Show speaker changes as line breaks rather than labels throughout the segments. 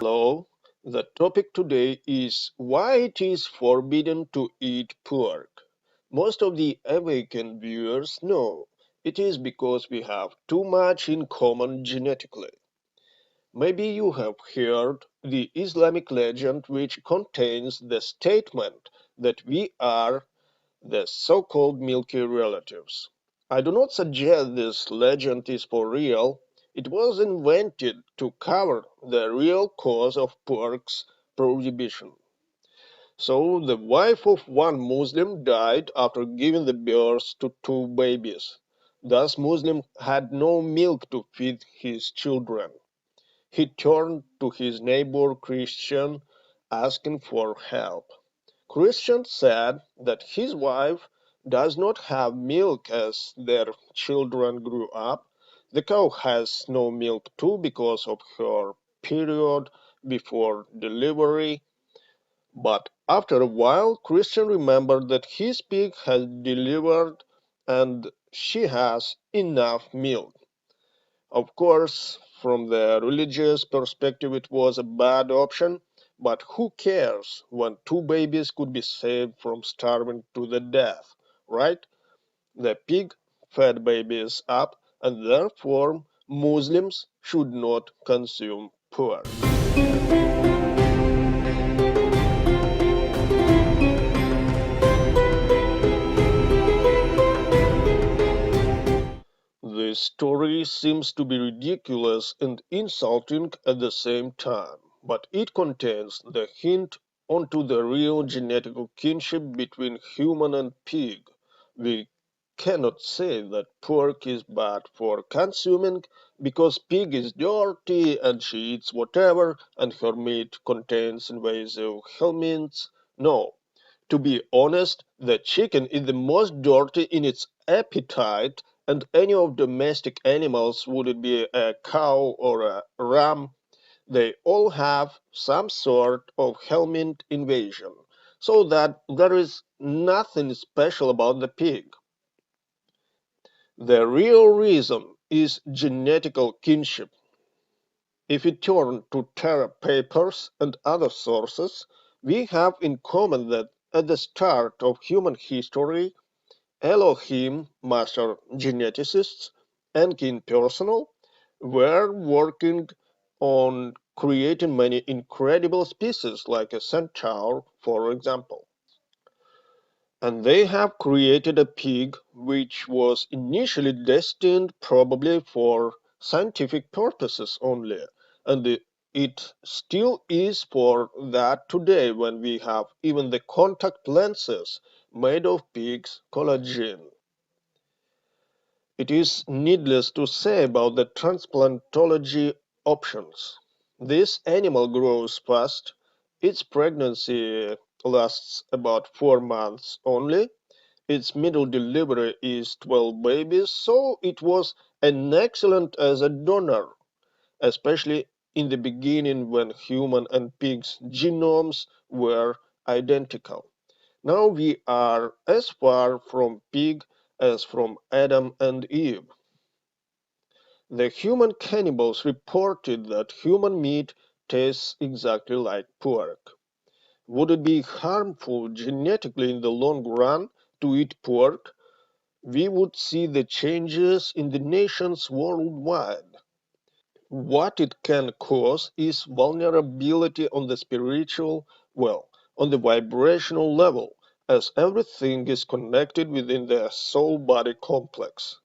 Hello. The topic today is why it is forbidden to eat pork. Most of the awakened viewers know it is because we have too much in common genetically. Maybe you have heard the Islamic legend which contains the statement that we are the so-called milky relatives. I do not suggest this legend is for real. It was invented to cover the real cause of pork's prohibition. So the wife of one Muslim died after giving the birth to two babies. Thus Muslim had no milk to feed his children. He turned to his neighbor Christian asking for help. Christian said that his wife does not have milk as their children grew up. The cow has no milk too because of her period before delivery. But after a while, Christian remembered that his pig has delivered and she has enough milk. Of course, from the religious perspective, it was a bad option, but who cares when two babies could be saved from starving to the death, right? The pig fed babies up, and therefore Muslims should not consume pork. This story seems to be ridiculous and insulting at the same time, but it contains the hint onto the real genetic kinship between human and pig. We cannot say that pork is bad for consuming because pig is dirty and she eats whatever and her meat contains invasive helminths. No, to be honest, the chicken is the most dirty in its appetite, and any of domestic animals, would it be a cow or a ram, they all have some sort of helminth invasion, so that there is nothing special about the pig. The real reason is genetical kinship. If we turn to Terra papers and other sources, we have in common that at the start of human history, Elohim, master geneticists, and kin personal were working on creating many incredible species like a centaur, for example. And they have created a pig which was initially destined probably for scientific purposes only, and it still is for that today when we have even the contact lenses made of pig's collagen. It is needless to say about the transplantology options. This animal grows fast, its pregnancy lasts about 4 months only, its middle delivery is 12 babies, so it was an excellent as a donor, especially in the beginning when human and pigs' genomes were identical. Now we are as far from pig as from Adam and Eve. The human cannibals reported that human meat tastes exactly like pork. Would it be harmful genetically in the long run to eat pork? We would see the changes in the nations worldwide. What it can cause is vulnerability on the spiritual, well, on the vibrational level, as everything is connected within the soul-body complex.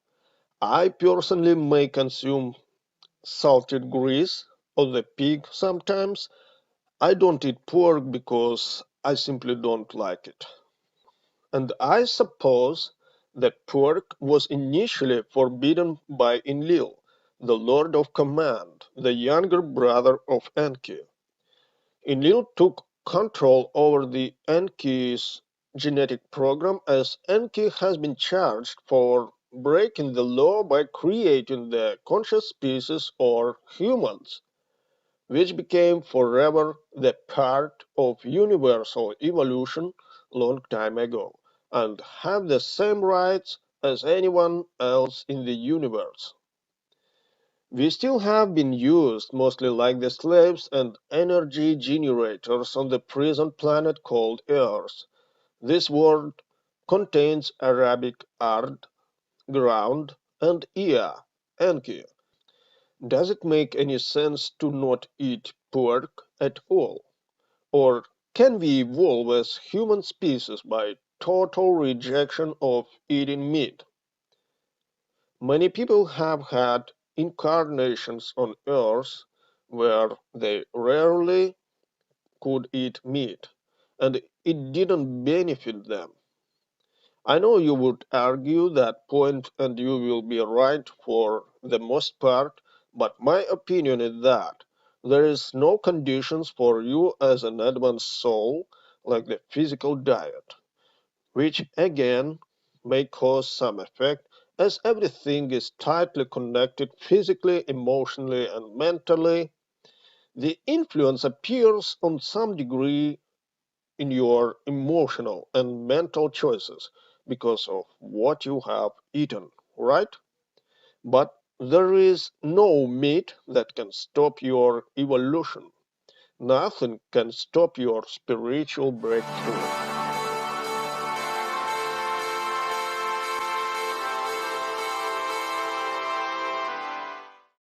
I personally may consume salted grease of the pig sometimes. I don't eat pork because I simply don't like it. And I suppose that pork was initially forbidden by Enlil, the Lord of Command, the younger brother of Enki. Enlil took control over the Enki's genetic program as Enki has been charged for breaking the law by creating the conscious species or humans, which became forever the part of universal evolution long time ago, and have the same rights as anyone else in the universe. We still have been used mostly like the slaves and energy generators on the prison planet called Earth. This word contains Arabic ard, ground, and ia, enki. Does it make any sense to not eat pork at all? Or can we evolve as human species by total rejection of eating meat? Many people have had incarnations on Earth where they rarely could eat meat, and it didn't benefit them. I know you would argue that point, and you will be right for the most part, but my opinion is that there is no conditions for you as an advanced soul, like the physical diet, which again may cause some effect, as everything is tightly connected physically, emotionally, and mentally. The influence appears on some degree in your emotional and mental choices because of what you have eaten, right? But there is no meat that can stop your evolution. Nothing can stop your spiritual breakthrough.